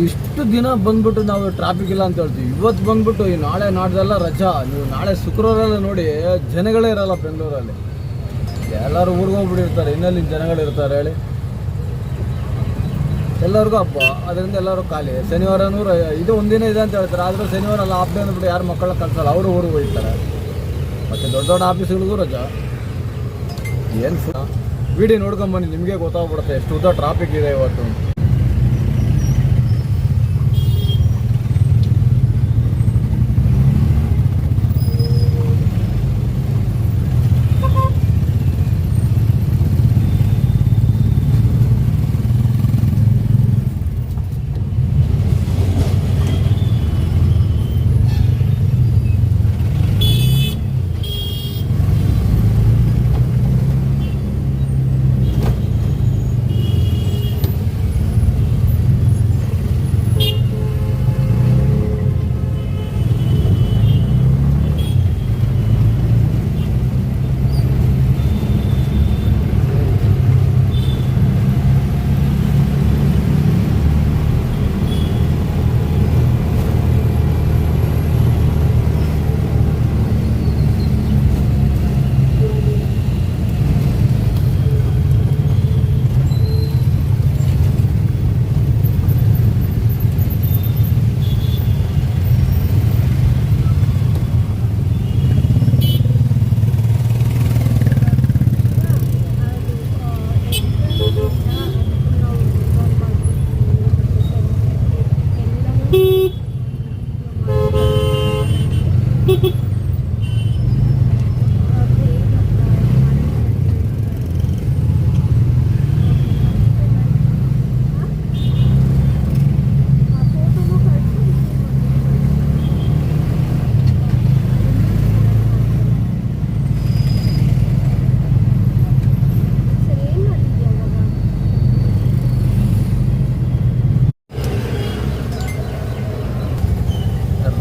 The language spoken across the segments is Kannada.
ಇಷ್ಟು ದಿನ ಬಂದ್ಬಿಟ್ಟು ನಾವು ಟ್ರಾಫಿಕ್ ಇಲ್ಲ ಅಂತ ಹೇಳ್ತೀವಿ. ಇವತ್ತು ಬಂದ್ಬಿಟ್ಟು ಈ ನಾಳೆ ನಾಡ್ದೆಲ್ಲ ರಜಾ. ನೀವು ನಾಳೆ ಶುಕ್ರವಾರೆಲ್ಲ ನೋಡಿ ಜನಗಳೇ ಇರಲ್ಲ ಬೆಂಗಳೂರಲ್ಲಿ. ಎಲ್ಲರೂ ಊರಿಗೆ ಹೋಗ್ಬಿಟ್ಟಿರ್ತಾರೆ. ಇನ್ನಲ್ಲಿ ಜನಗಳಿರ್ತಾರೆ ಹೇಳಿ. ಎಲ್ಲರಿಗೂ ಹಬ್ಬ, ಅದರಿಂದ ಎಲ್ಲರೂ ಖಾಲಿ. ಶನಿವಾರನೂ ಇದು ಒಂದಿನ ಇದೆ ಅಂತ ಹೇಳ್ತಾರೆ. ಆದರೂ ಶನಿವಾರ ಎಲ್ಲ ಹಾಫ್ ಡೇ ಅಂದ್ಬಿಟ್ಟು ಯಾರು ಮಕ್ಕಳನ್ನ ಕಳ್ಸಲ್ಲ, ಅವರು ಊರಿಗೆ ಹೋಗ್ತಾರೆ. ಮತ್ತು ದೊಡ್ಡ ದೊಡ್ಡ ಆಫೀಸ್ಗಳಿಗೂ ರಜಾ. ಏನು ವಿಡಿಯೋ ನೋಡ್ಕೊಂಬನ್ನಿ, ನಿಮಗೆ ಗೊತ್ತಾಗ್ಬಿಡುತ್ತೆ ಎಷ್ಟು ಉದ್ದ ಟ್ರಾಫಿಕ್ ಇದೆ ಇವತ್ತು.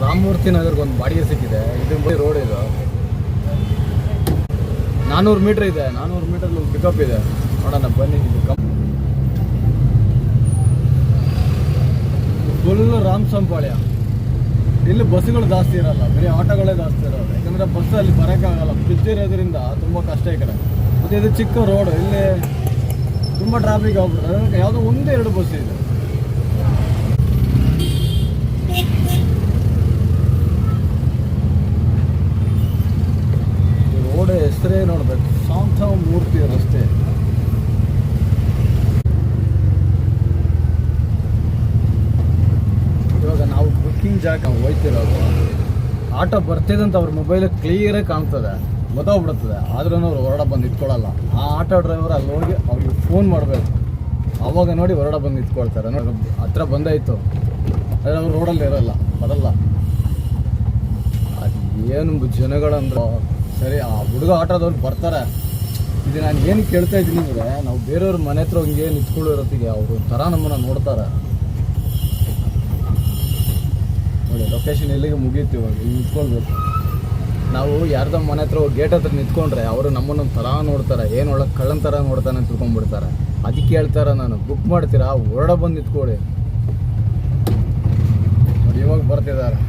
ರಾಮಮೂರ್ತಿ ನಗರ್ಗೆ ಒಂದು ಬಾಡಿಗೆ ಸಿಕ್ಕಿದೆ. ಇದು ರೋಡ್ ಇದು 400 ಮೀಟ್ರ್ ಇದೆ. 400 ಮೀಟರ್ ಒಂದು ಪಿಕಪ್ ಇದೆ. ನೋಡೋಣ ಬನ್ನಿ. ಇದು ಫುಲ್ ರಾಮಸಂಪಾಳ್ಯ. ಇಲ್ಲಿ ಬಸ್ಸುಗಳು ಜಾಸ್ತಿ ಇರಲ್ಲ, ಬರೀ ಆಟೋಗಳೇ ಜಾಸ್ತಿ ಇರೋದು. ಯಾಕಂದರೆ ಬಸ್ಸಲ್ಲಿ ಬರೋಕ್ಕಾಗಲ್ಲ, ಬಿದ್ದಿರೋದ್ರಿಂದ ತುಂಬ ಕಷ್ಟ ಈ ಕಡೆ. ಮತ್ತು ಇದು ಚಿಕ್ಕ ರೋಡು, ಇಲ್ಲಿ ತುಂಬ ಟ್ರಾಫಿಕ್ ಆಗ್ಬಿಡುತ್ತೆ. ಅದಕ್ಕೆ ಯಾವುದೋ 1-2 ಬಸ್ ಇದೆ. ರೋಡ್ ಹೆಸರೇ ನೋಡ್ಬೇಕು, ಶಾಂತಮೂರ್ತಿ ರಸ್ತೆ. ಇವಾಗ ನಾವು ಬುಕ್ಕಿಂಗ್ ಜಾಗ ಹೋಯ್ತಿರೋದು, ಆಟೋ ಬರ್ತಿದೆ ಅಂತ ಅವ್ರ ಮೊಬೈಲಿಗೆ ಕ್ಲಿಯರಾಗಿ ಕಾಣ್ತದೆ, ಗೊತ್ತಾಗ್ಬಿಡ್ತದೆ. ಆದ್ರೂ ಅವ್ರು ಹೊರಡ ಬಂದು ನಿಂತ್ಕೊಳ್ಳಲ್ಲ. ಆ ಆಟೋ ಡ್ರೈವರ್ ಅಲ್ಲಿ ಹೋಗಿ ಅವ್ರಿಗೆ ಫೋನ್ ಮಾಡಬೇಕು, ಅವಾಗ ನೋಡಿ ಹೊರಡ ಬಂದು ನಿಂತ್ಕೊಳ್ತಾರೆ. ನೋಡಿ ಹತ್ರ ಬಂದಾಯಿತು, ಆದರೆ ಅವ್ರು ರೋಡಲ್ಲಿ ಇರೋಲ್ಲ, ಬರಲ್ಲ. ಅದು ಏನು ಜನಗಳಂದ್ರೆ ಸರಿ. ಆ ಹುಡುಗ ಆಟೋದವ್ರು ಬರ್ತಾರೆ. ಇದು ನಾನು ಏನು ಕೇಳ್ತಾ ಇದ್ದೀನಿ ಅಂದರೆ, ನಾವು ಬೇರೆಯವ್ರ ಮನೆ ಹತ್ರ ಹಿಂಗೆ ನಿಂತ್ಕೊಳ್ಳಿರೋತ್ತಿಗೆ ಅವರು ಥರ ನಮ್ಮನ್ನು ನೋಡ್ತಾರೆ. ನೋಡಿ ಲೊಕೇಶನ್ ಎಲ್ಲಿಗೆ ಮುಗೀತು. ಇವಾಗ ಇಲ್ಲಿ ನಿಂತ್ಕೊಳ್ಬೇಕು. ನಾವು ಯಾರ್ದೋ ಮನೆ ಹತ್ರ ಗೇಟ್ ಹತ್ರ ನಿಂತ್ಕೊಂಡ್ರೆ ಅವರು ನಮ್ಮನ್ನು ಥರ ನೋಡ್ತಾರೆ. ಏನು ಒಳಗೆ ಕಳ್ಳನ ಥರ ನೋಡ್ತಾನೆ ಅಂತ ತಿಳ್ಕೊಂಡ್ಬಿಡ್ತಾರೆ. ಅದಕ್ಕೆ ಹೇಳ್ತಾರೆ, ನಾನು ಬುಕ್ ಮಾಡ್ತೀರಾ, ಹೊರಡ ಬಂದು ನಿಂತ್ಕೊಳ್ಳಿ. ನೋಡಿ ಇವಾಗ ಬರ್ತಿದ್ದಾರೆ.